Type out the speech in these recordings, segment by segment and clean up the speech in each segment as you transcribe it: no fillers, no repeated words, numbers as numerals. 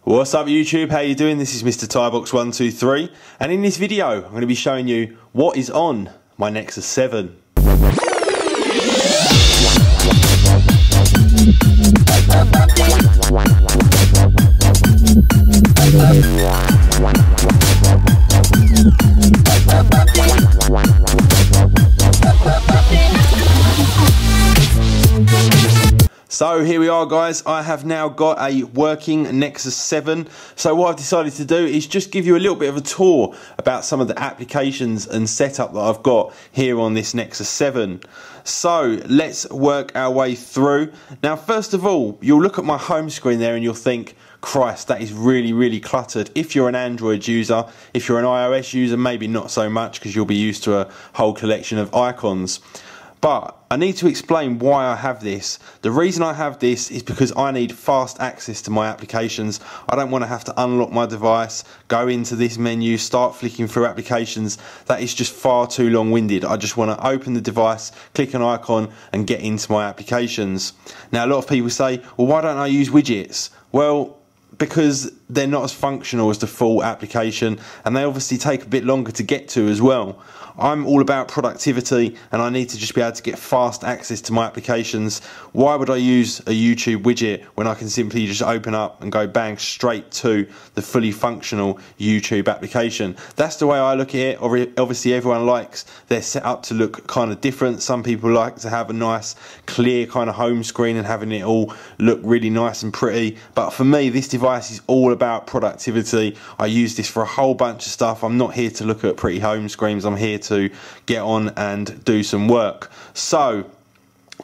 What's up YouTube, how you doing? This is Mr. Tybox123 and in this video I'm going to be showing you what is on my Nexus 7. So here we are guys, I have now got a working Nexus 7. So what I've decided to do is just give you a little bit of a tour about some of the applications and setup that I've got here on this Nexus 7. So let's work our way through. Now first of all, you'll look at my home screen there and you'll think, Christ, that is really cluttered. If you're an Android user, if you're an iOS user, maybe not so much because you'll be used to a whole collection of icons. But I need to explain why I have this. The reason I have this is because I need fast access to my applications. I don't want to have to unlock my device, go into this menu, start flicking through applications. That is just far too long-winded. I just want to open the device, click an icon and get into my applications. Now a lot of people say, well, why don't I use widgets? Well, because they're not as functional as the full application and they obviously take a bit longer to get to as well. I'm all about productivity and I need to just be able to get fast access to my applications. Why would I use a YouTube widget when I can simply just open up and go bang straight to the fully functional YouTube application? That's the way I look at it. Obviously everyone likes their setup to look kind of different. Some people like to have a nice clear kind of home screen and having it all look really nice and pretty. But for me, this device is all about productivity. I use this for a whole bunch of stuff. I'm not here to look at pretty home screens. I'm here to get on and do some work. So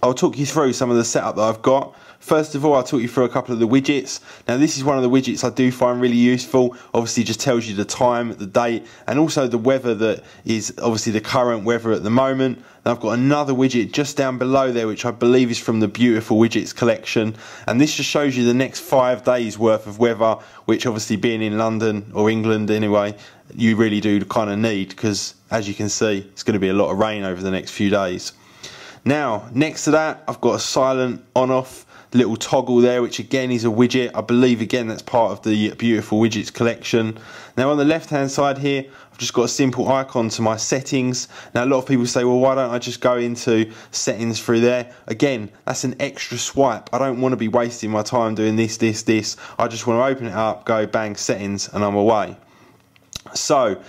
I'll talk you through some of the setup that I've got. First of all, I'll talk you through a couple of the widgets. Now this is one of the widgets I do find really useful. Obviously it just tells you the time, the date and also the weather that is obviously the current weather at the moment. And I've got another widget just down below there which I believe is from the Beautiful Widgets collection, and this just shows you the next 5 days worth of weather, which obviously being in London or England anyway, you really do kind of need, because as you can see it's going to be a lot of rain over the next few days. Now next to that I've got a silent on off little toggle there, which again is a widget. I believe again that's part of the Beautiful Widgets collection. Now on the left hand side here I've just got a simple icon to my settings. Now a lot of people say, well, why don't I just go into settings through there? Again, that's an extra swipe. I don't want to be wasting my time doing this. I just want to open it up, go bang settings and I'm away. So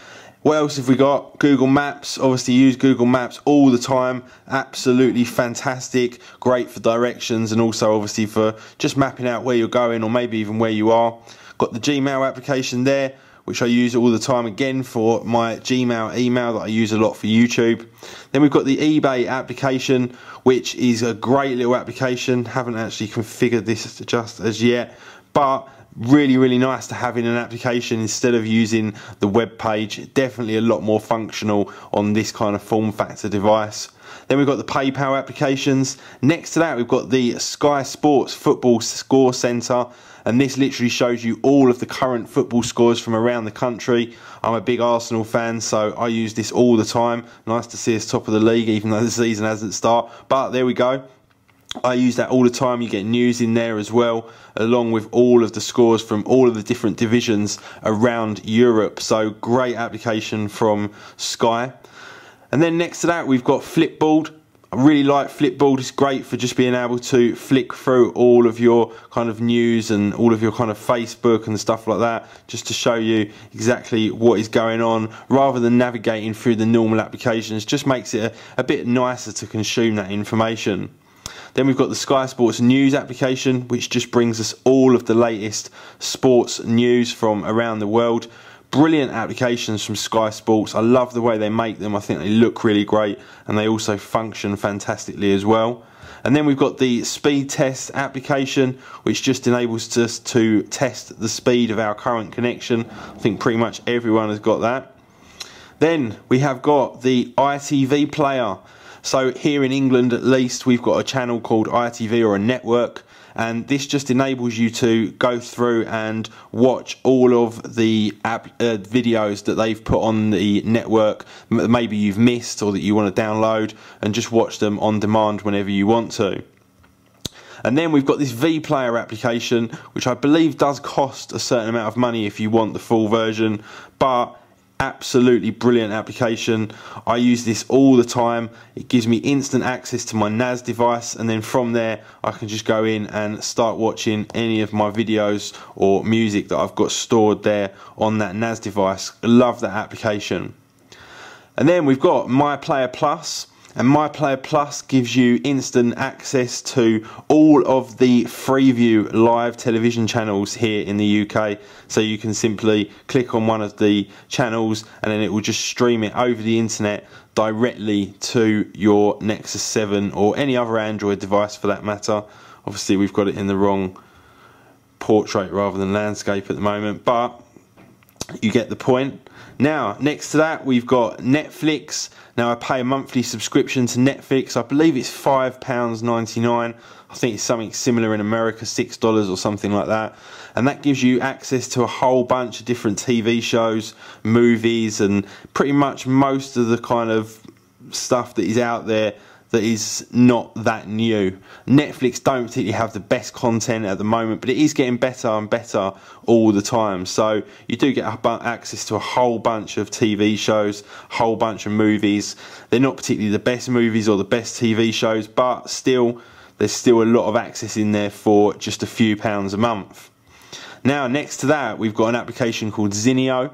what else have we got? Google Maps. Obviously use Google Maps all the time. Absolutely fantastic. Great for directions and also obviously for just mapping out where you're going or maybe even where you are. Got the Gmail application there, which I use all the time again for my Gmail email that I use a lot for YouTube. Then we've got the eBay application, which is a great little application. Haven't actually configured this just as yet, but really nice to have in an application instead of using the web page. Definitely a lot more functional on this kind of form factor device. Then we've got the PayPal applications. Next to that we've got the Sky Sports Football Score Center, and this literally shows you all of the current football scores from around the country. I'm a big Arsenal fan, so I use this all the time. Nice to see us top of the league even though the season hasn't started, but there we go. I use that all the time. You get news in there as well, along with all of the scores from all of the different divisions around Europe. So great application from Sky. And then next to that we've got Flipboard. I really like Flipboard. It's great for just being able to flick through all of your kind of news and all of your kind of Facebook and stuff like that, just to show you exactly what is going on rather than navigating through the normal applications. Just makes it a bit nicer to consume that information. Then we've got the Sky Sports News application, which just brings us all of the latest sports news from around the world. Brilliant applications from Sky Sports. I love the way they make them. I think they look really great and they also function fantastically as well. And then we've got the speed test application, which just enables us to test the speed of our current connection. I think pretty much everyone has got that. Then we have got the ITV player. So here in England at least we've got a channel called ITV, or a network, and this just enables you to go through and watch all of the videos that they've put on the network that maybe you've missed or that you want to download, and just watch them on demand whenever you want to. And then we've got this V-Player application, which I believe does cost a certain amount of money if you want the full version, but absolutely brilliant application. I use this all the time. It gives me instant access to my NAS device, and then from there I can just go in and start watching any of my videos or music that I've got stored there on that NAS device. I love that application. And then we've got My Player Plus. And My Player Plus gives you instant access to all of the Freeview live television channels here in the UK. So you can simply click on one of the channels and then it will just stream it over the internet directly to your Nexus 7 or any other Android device for that matter. Obviously we've got it in the wrong portrait rather than landscape at the moment, but you get the point. Now, next to that, we've got Netflix. Now, I pay a monthly subscription to Netflix. I believe it's £5.99. I think it's something similar in America, $6 or something like that. And that gives you access to a whole bunch of different TV shows, movies, and pretty much most of the kind of stuff that is out there that is not that new. Netflix don't particularly have the best content at the moment, but it is getting better and better all the time. So you do get access to a whole bunch of TV shows, a whole bunch of movies. They're not particularly the best movies or the best TV shows, but still, there's still a lot of access in there for just a few pounds a month. Now, next to that, we've got an application called Zinio.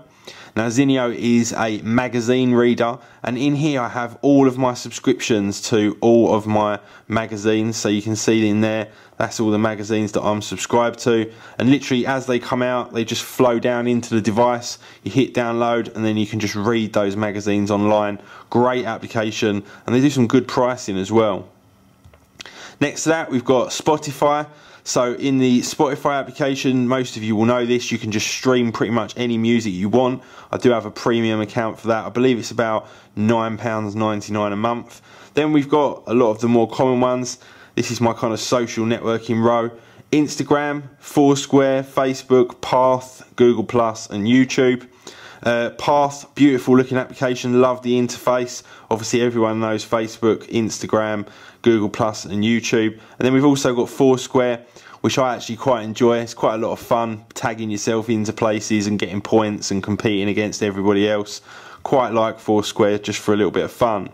Now, Zinio is a magazine reader, and in here I have all of my subscriptions to all of my magazines. So you can see in there, that's all the magazines that I'm subscribed to, and literally as they come out, they just flow down into the device. You hit download and then you can just read those magazines online. Great application, and they do some good pricing as well. Next to that, we've got Spotify. So in the Spotify application, most of you will know this, you can just stream pretty much any music you want. I do have a premium account for that. I believe it's about £9.99 a month. Then we've got a lot of the more common ones. This is my kind of social networking row. Instagram, Foursquare, Facebook, Path, Google+, and YouTube. Path, beautiful looking application, love the interface. Obviously everyone knows Facebook, Instagram, Google+, and YouTube. And then we've also got Foursquare, which I actually quite enjoy. It's quite a lot of fun, tagging yourself into places and getting points and competing against everybody else. Quite like Foursquare, just for a little bit of fun.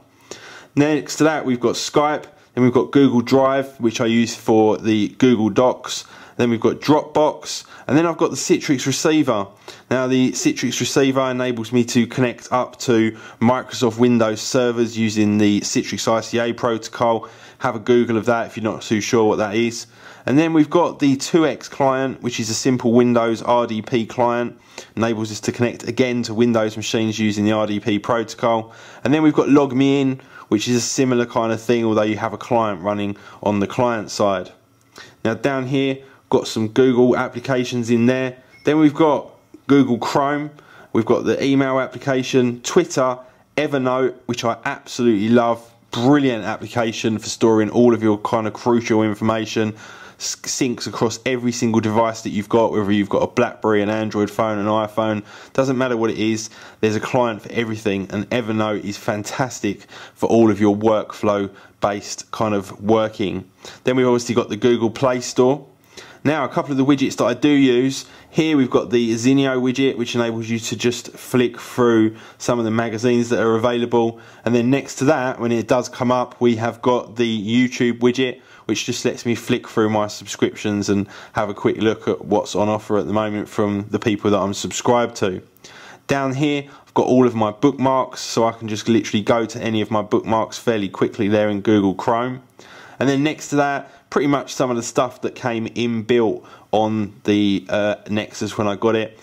Next to that, we've got Skype. Then we've got Google Drive, which I use for the Google Docs. Then we've got Dropbox, and then I've got the Citrix receiver. Now the Citrix receiver enables me to connect up to Microsoft Windows servers using the Citrix ICA protocol. Have a Google of that if you're not too sure what that is. And then we've got the 2X client, which is a simple Windows RDP client. Enables us to connect again to Windows machines using the RDP protocol. And then we've got Log Me In, which is a similar kind of thing, although you have a client running on the client side. Now down here, got some Google applications in there. Then we've got Google Chrome, we've got the email application, Twitter, Evernote, which I absolutely love. Brilliant application for storing all of your kind of crucial information. Syncs across every single device that you've got, whether you've got a BlackBerry, an Android phone, an iPhone, doesn't matter what it is, there's a client for everything, and Evernote is fantastic for all of your workflow based kind of working. Then we've obviously got the Google Play Store. Now, a couple of the widgets that I do use. Here we've got the Zinio widget, which enables you to just flick through some of the magazines that are available. And then next to that, when it does come up, we have got the YouTube widget, which just lets me flick through my subscriptions and have a quick look at what's on offer at the moment from the people that I'm subscribed to. Down here, I've got all of my bookmarks, so I can just literally go to any of my bookmarks fairly quickly there in Google Chrome. And then next to that, pretty much some of the stuff that came inbuilt on the Nexus when I got it.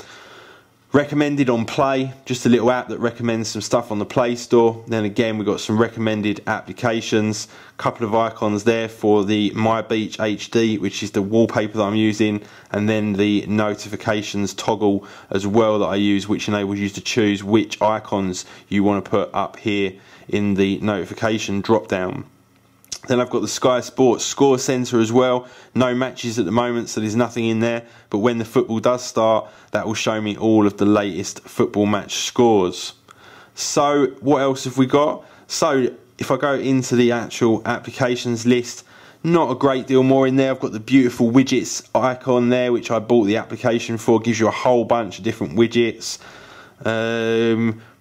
Recommended on Play, just a little app that recommends some stuff on the Play Store. Then again, we've got some recommended applications, a couple of icons there for the My Beach HD, which is the wallpaper that I'm using, and then the notifications toggle as well that I use, which enables you to choose which icons you want to put up here in the notification drop down. Then I've got the Sky Sports Score Centre as well. No matches at the moment, so there's nothing in there. But when the football does start, that will show me all of the latest football match scores. So what else have we got? So if I go into the actual applications list, Not a great deal more in there. I've got the beautiful widgets icon there, which I bought the application for. Gives you a whole bunch of different widgets.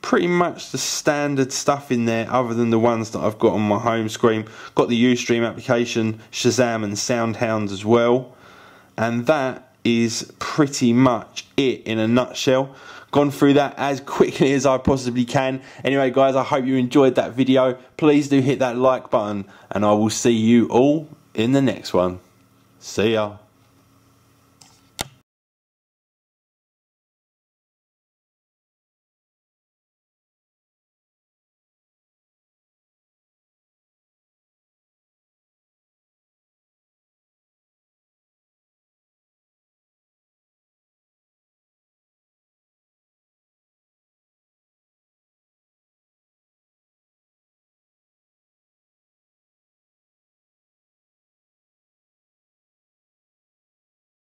Pretty much the standard stuff in there, other than the ones that I've got on my home screen. Got the Ustream application, Shazam and Soundhound as well. And that is pretty much it in a nutshell. Gone through that as quickly as I possibly can. Anyway guys, I hope you enjoyed that video. Please do hit that like button, and I will see you all in the next one. See ya.